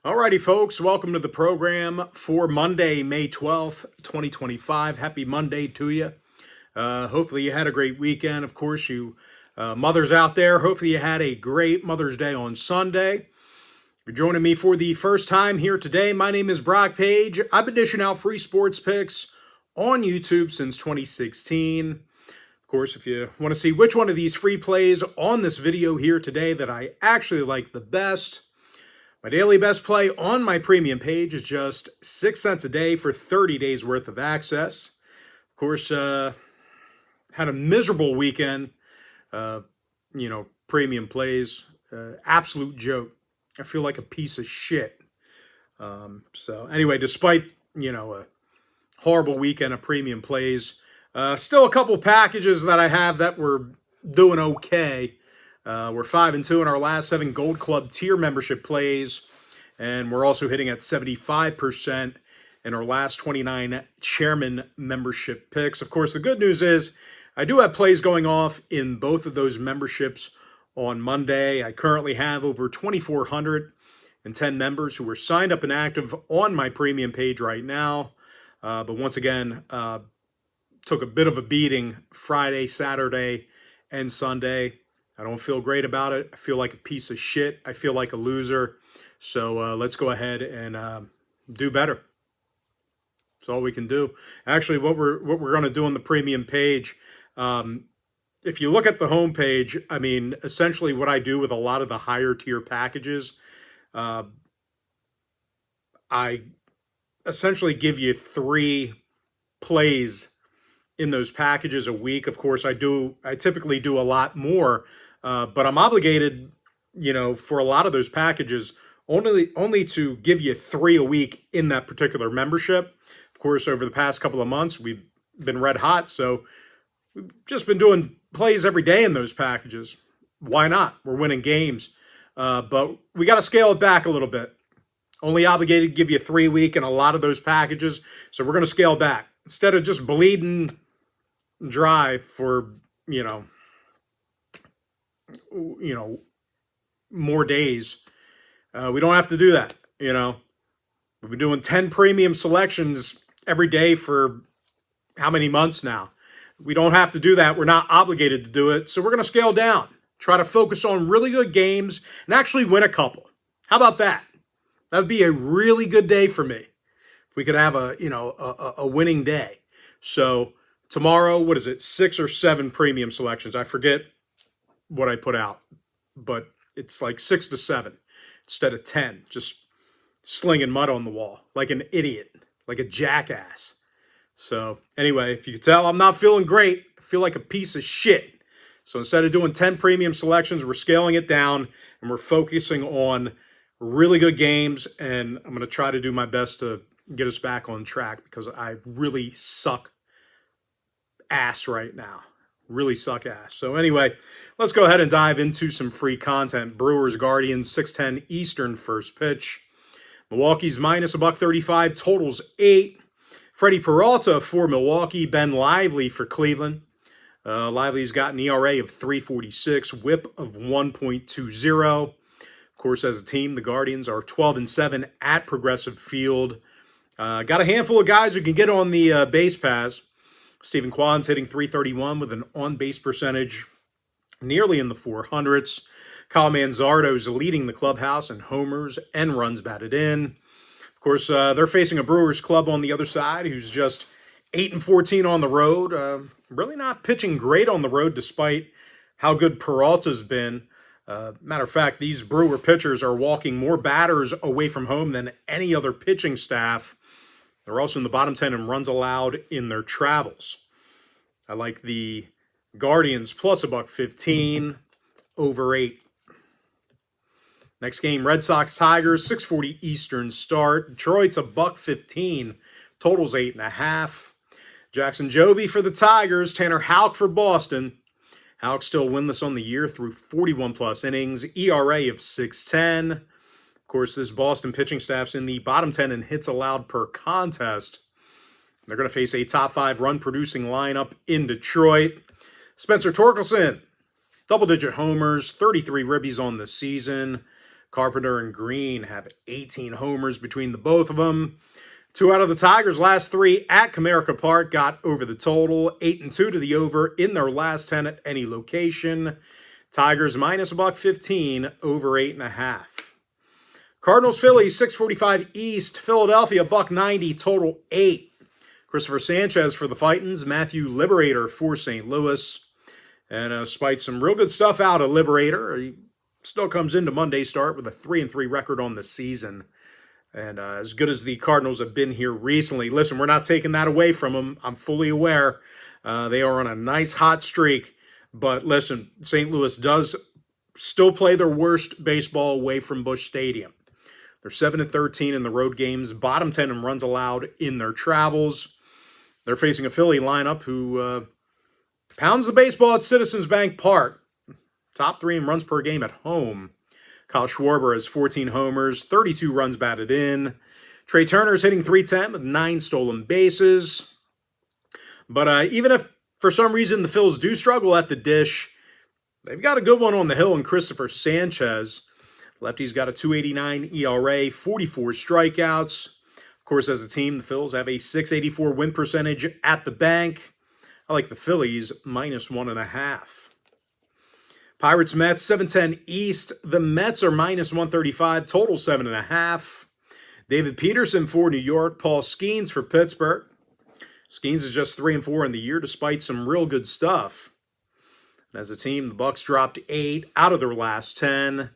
Alrighty, folks, welcome to the program for Monday, May 12th, 2025. Happy Monday to you. Hopefully you had a great weekend. Of course, you mothers out there, hopefully you had a great Mother's Day on Sunday. If you're joining me for the first time here today, my name is Brock Page. I've been dishing out free sports picks on YouTube since 2016. Of course, if you want to see which one of these free plays on this video here today that I actually like the best, my daily best play on my premium page is just 6 cents a day for 30 days worth of access. Of course, had a miserable weekend, premium plays, absolute joke. I feel like a piece of shit. So anyway, despite, a horrible weekend of premium plays, still a couple packages that I have that were doing okay. We're 5-2 in our last 7 Gold Club tier membership plays, and we're also hitting at 75% in our last 29 chairman membership picks. Of course, the good news is I do have plays going off in both of those memberships on Monday. I currently have over 2,410 members who are signed up and active on my premium page right now. But once again, took a bit of a beating Friday, Saturday, and Sunday. I don't feel great about it. I feel like a piece of shit. I feel like a loser. So let's go ahead and do better. That's all we can do. Actually, what we're going to do on the premium page, if you look at the home page, I mean, essentially what I do with a lot of the higher tier packages, I essentially give you 3 plays in those packages a week. Of course, I typically do a lot more, but I'm obligated, for a lot of those packages only to give you 3 a week in that particular membership. Of course, over the past couple of months, we've been red hot, so we've just been doing plays every day in those packages. Why not? We're winning games, but we got to scale it back a little bit. Only obligated to give you 3 a week in a lot of those packages, so we're going to scale back. Instead of just bleeding dry for, more days. We don't have to do that, We've been doing 10 premium selections every day for how many months now? We don't have to do that. We're not obligated to do it. So we're going to scale down, try to focus on really good games and actually win a couple. How about that? That would be a really good day for me. If we could have a winning day. So tomorrow, what is it? 6 or 7 premium selections. I forget what I put out, but it's like 6 to 7 instead of 10. Just slinging mud on the wall like an idiot, like a jackass. So anyway, if you can tell, I'm not feeling great. I feel like a piece of shit. So instead of doing 10 premium selections, we're scaling it down and we're focusing on really good games. And I'm going to try to do my best to get us back on track because I really suck ass right now. Really suck ass. So anyway, let's go ahead and dive into some free content. Brewers, Guardians, 6:10 Eastern first pitch. Milwaukee's minus $1.35, totals 8. Freddie Peralta for Milwaukee, Ben Lively for Cleveland. Lively's got an ERA of 3.46, whip of 1.20. Of course, as a team, the Guardians are 12-7 at Progressive Field. Got a handful of guys who can get on the base paths. Stephen Kwan's hitting .331 with an on-base percentage nearly in the 400s. Kyle Manzardo's leading the clubhouse in homers and runs batted in. Of course, they're facing a Brewers club on the other side who's just 8-14 on the road. Really not pitching great on the road despite how good Peralta's been. Matter of fact, these Brewer pitchers are walking more batters away from home than any other pitching staff. They're also in the bottom 10 in runs allowed in their travels. I like the Guardians plus $1.15 over 8. Next game, Red Sox Tigers, 6:40 Eastern start. Detroit's $1.15, totals 8.5. Jackson Joby for the Tigers, Tanner Houck for Boston. Houck still winless on the year through 41 plus innings, ERA of 6.10. Of course, this Boston pitching staff's in the bottom 10 in hits allowed per contest. They're going to face a top 5 run-producing lineup in Detroit. Spencer Torkelson, double-digit homers, 33 ribbies on the season. Carpenter and Green have 18 homers between the both of them. 2 out of the Tigers' last 3 at Comerica Park got over the total. 8-2 to the over in their last 10 at any location. Tigers minus $1.15 over 8.5. Cardinals Phillies 6:45 East. Philadelphia $1.90 total 8. Christopher Sanchez for the Fightins. Matthew Liberator for St. Louis. And spiked some real good stuff out of Liberator. He still comes into Monday start with a 3-3 record on the season. And as good as the Cardinals have been here recently, listen, we're not taking that away from them. I'm fully aware. They are on a nice hot streak. But listen, St. Louis does still play their worst baseball away from Busch Stadium. They're 7-13 in the road games, bottom 10 in runs allowed in their travels. They're facing a Philly lineup who pounds the baseball at Citizens Bank Park. Top 3 in runs per game at home. Kyle Schwarber has 14 homers, 32 runs batted in. Trey Turner's hitting .310 with 9 stolen bases. But even if for some reason the Phils do struggle at the dish, they've got a good one on the hill in Christopher Sanchez. Lefty's got a .289 ERA, 44 strikeouts. Of course, as a team, the Phils have a .684 win percentage at the bank. I like the Phillies minus 1.5. Pirates Mets 7:10 East. The Mets are minus 135, total 7.5. David Peterson for New York. Paul Skeens for Pittsburgh. Skeens is just 3-4 in the year despite some real good stuff. And as a team, the Bucks dropped 8 out of their last 10.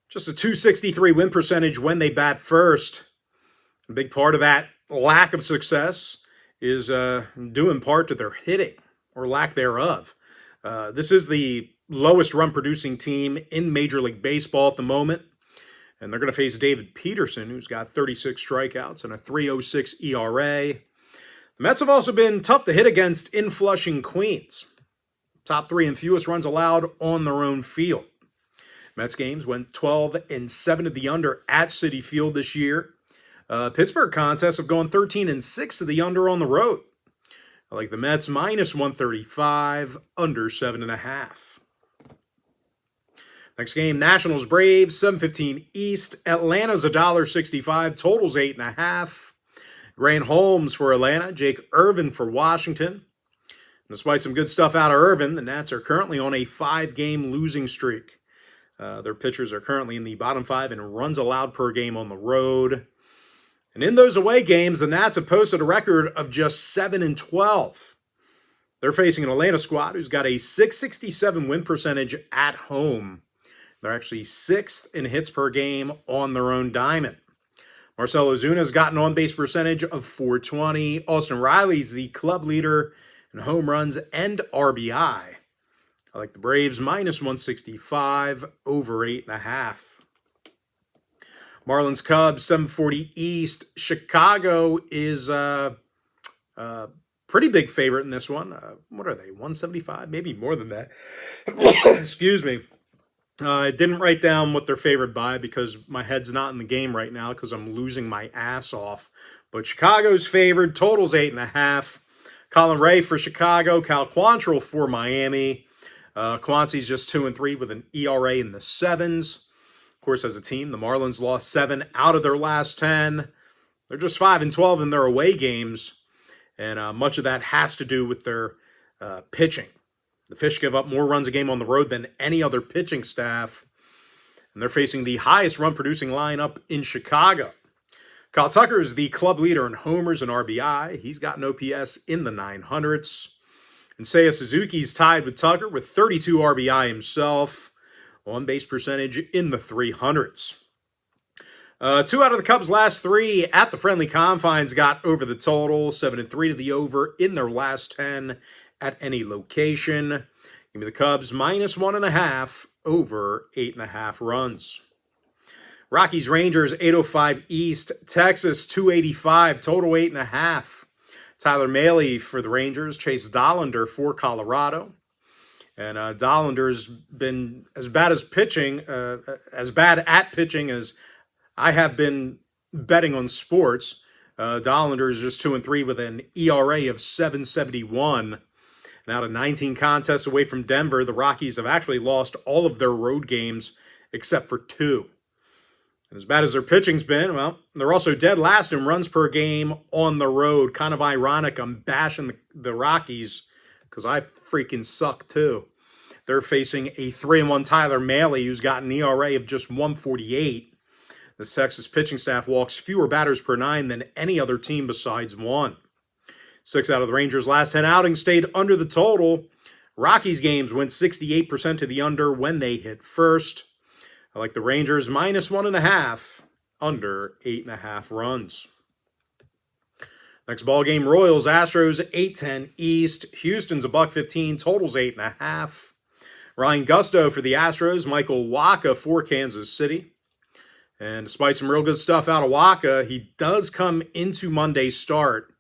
Just a .263 win percentage when they bat first. A big part of that lack of success is due in part to their hitting or lack thereof. This is the lowest run-producing team in Major League Baseball at the moment. And they're going to face David Peterson, who's got 36 strikeouts and a .306 ERA. The Mets have also been tough to hit against in Flushing, Queens. Top 3 in fewest runs allowed on their own field. Mets games went 12-7 to the under at Citi Field this year. Pittsburgh contests have gone 13-6 to the under on the road. I like the Mets minus 135, under 7.5. Next game, Nationals Braves, 7:15 East. Atlanta's $1.65, totals 8.5. Grant Holmes for Atlanta, Jake Irvin for Washington. Despite some good stuff out of Irvin, the Nats are currently on a 5-game losing streak. Their pitchers are currently in the bottom 5 in runs allowed per game on the road. And in those away games, the Nats have posted a record of just 7-12. They're facing an Atlanta squad who's got a .667 win percentage at home. They're actually 6th in hits per game on their own diamond. Marcell Ozuna's got an on-base percentage of .420. Austin Riley's the club leader in home runs and RBI. I like the Braves minus 165, over 8.5. Marlins Cubs, 7:40 East. Chicago is a pretty big favorite in this one. What are they, 175? Maybe more than that. Excuse me. I didn't write down what they're favored by because my head's not in the game right now because I'm losing my ass off. But Chicago's favored, totals 8.5. Colin Ray for Chicago, Cal Quantrill for Miami. Quancy's just 2-3 with an ERA in the 7s. Of course, as a team, the Marlins lost 7 out of their last 10. They're just 5-12 in their away games, and much of that has to do with their pitching. The Fish give up more runs a game on the road than any other pitching staff, and they're facing the highest run-producing lineup in Chicago. Kyle Tucker is the club leader in homers and RBI. He's got an OPS in the 900s. And Seiya Suzuki's tied with Tucker with 32 RBI himself. On-base percentage in the 300s. 2 out of the Cubs' last 3 at the friendly confines got over the total. 7-3 to the over in their last 10 at any location. Give me the Cubs minus 1.5, over 8.5 runs. Rockies Rangers 8:05 East. Texas 285, total 8.5. Tyler Mahle for the Rangers. Chase Dollander for Colorado. And Dollander's been as bad at pitching as I have been betting on sports. Dollander's just 2-3 with an ERA of 7.71. And out of 19 contests away from Denver, the Rockies have actually lost all of their road games except for 2. And as bad as their pitching's been, well, they're also dead last in runs per game on the road. Kind of ironic. I'm bashing the Rockies because I freaking suck too. They're facing a 3-1 Tyler Mahle, who's got an ERA of just 148. The Texas pitching staff walks fewer batters per nine than any other team besides one. 6 out of the Rangers' last 10 outings stayed under the total. Rockies games went 68% to the under when they hit first. I like the Rangers minus 1.5, under 8.5 runs. Next ball game, Royals, Astros, 8:10 East. Houston's $1.15, totals 8.5. Ryan Gusto for the Astros, Michael Wacha for Kansas City. And despite some real good stuff out of Wacha, he does come into Monday's start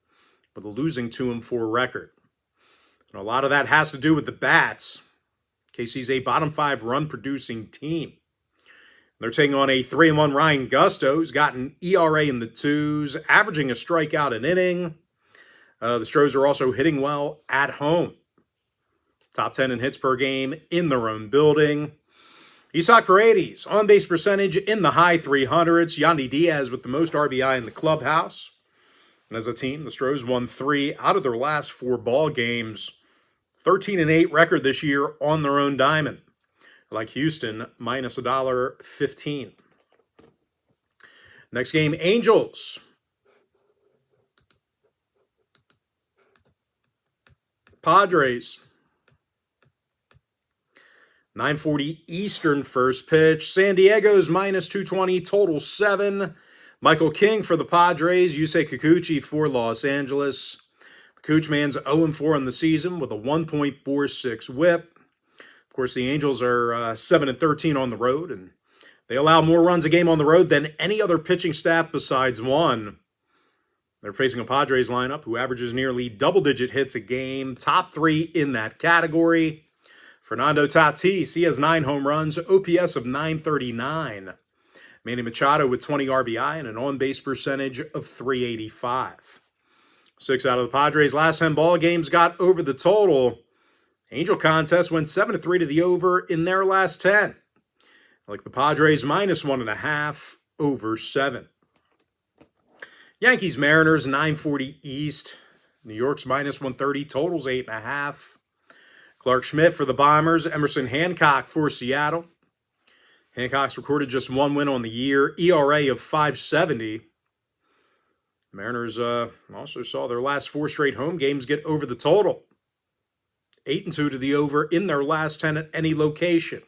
with a losing 2-4 record. And a lot of that has to do with the bats. KC's a bottom 5 run producing team. They're taking on a 3-1 Ryan Gusto, who's got an ERA in the 2s, averaging a strikeout an inning. The Stros are also hitting well at home. Top 10 in hits per game in their own building. Isaac Paredes, on-base percentage in the high 300s. Yandy Diaz with the most RBI in the clubhouse. And as a team, the Stros won 3 out of their last 4 ball games. 13-8 record this year on their own diamond. I like Houston minus $1.15. Next game, Angels. Padres. 9:40 Eastern first pitch. San Diego's minus 220, total 7. Michael King for the Padres. Yusei Kikuchi for Los Angeles. The Cooch man's 0-4 in the season with a 1.46 whip. Of course, the Angels are 7-13 on the road, and they allow more runs a game on the road than any other pitching staff besides one. They're facing a Padres lineup who averages nearly double-digit hits a game, top 3 in that category. Fernando Tatis, he has 9 home runs, OPS of 939. Manny Machado with 20 RBI and an on-base percentage of 385. 6 out of the Padres' last 10 ball games got over the total. Angel contest went 7-3 to the over in their last 10. I like the Padres minus 1.5, over 7. Yankees Mariners 9:40 East. New York's minus 130, totals 8.5. Clark Schmidt for the Bombers, Emerson Hancock for Seattle. Hancock's recorded just 1 win on the year, ERA of 5.70. The Mariners also saw their last 4 straight home games get over the total. 8-2 to the over in their last 10 at any location.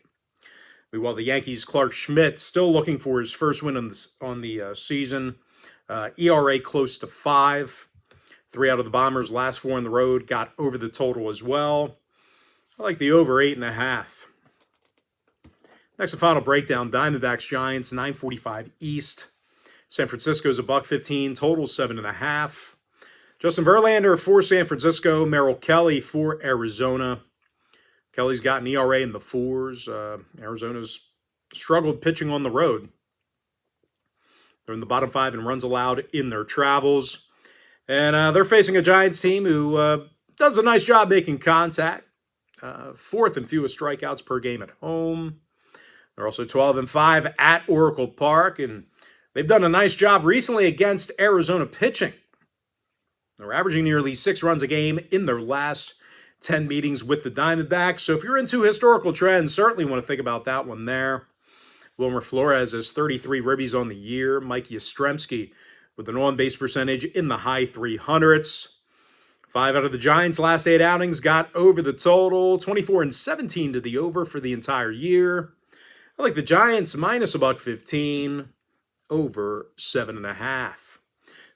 Meanwhile, the Yankees' Clark Schmidt still looking for his first win on the season. ERA close to 5. 3 out of the Bombers' last 4 on the road got over the total as well. I like the over 8.5. Next, the final breakdown. Diamondbacks Giants 9:45 East. San Francisco's $1.15, total 7.5. Justin Verlander for San Francisco. Merrill Kelly for Arizona. Kelly's got an ERA in the 4s. Arizona's struggled pitching on the road. They're in the bottom 5 in runs allowed in their travels. And they're facing a Giants team who does a nice job making contact. 4th in fewest strikeouts per game at home. They're also 12-5 at Oracle Park, and they've done a nice job recently against Arizona pitching. They're averaging nearly 6 runs a game in their last 10 meetings with the Diamondbacks. So if you're into historical trends, certainly want to think about that one there. Wilmer Flores has 33 ribbies on the year. Mike Yastrzemski with an on-base percentage in the high 300s. 5 out of the Giants' last 8 outings got over the total. 24-17 to the over for the entire year. I like the Giants minus $1.15, over 7.5.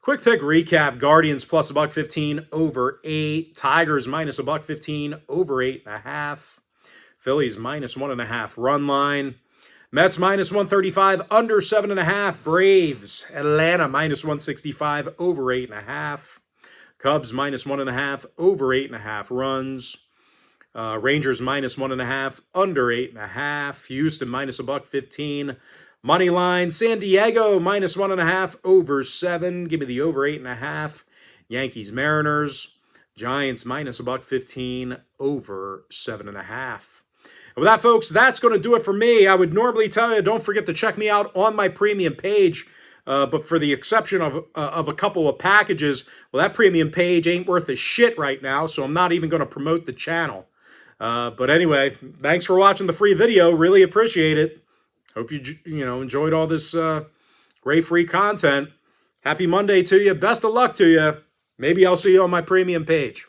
Quick pick recap. Guardians plus $1.15, over 8. Tigers minus $1.15, over 8.5. Phillies minus 1.5 run line. Mets minus 135, under 7.5. Braves, Atlanta minus 165, over 8.5. Cubs minus 1.5, over 8.5 runs. Rangers minus 1.5, under 8.5. Houston minus $1.15. Money line, San Diego minus 1.5, over 7. Give me the over 8.5. Yankees Mariners. Giants minus $1.15, over 7.5. And with that, folks, that's going to do it for me. I would normally tell you, don't forget to check me out on my premium page. But for the exception of a couple of packages, well, that premium page ain't worth a shit right now, so I'm not even going to promote the channel. But anyway, thanks for watching the free video. Really appreciate it. Hope you enjoyed all this great free content. Happy Monday to you. Best of luck to you. Maybe I'll see you on my premium page.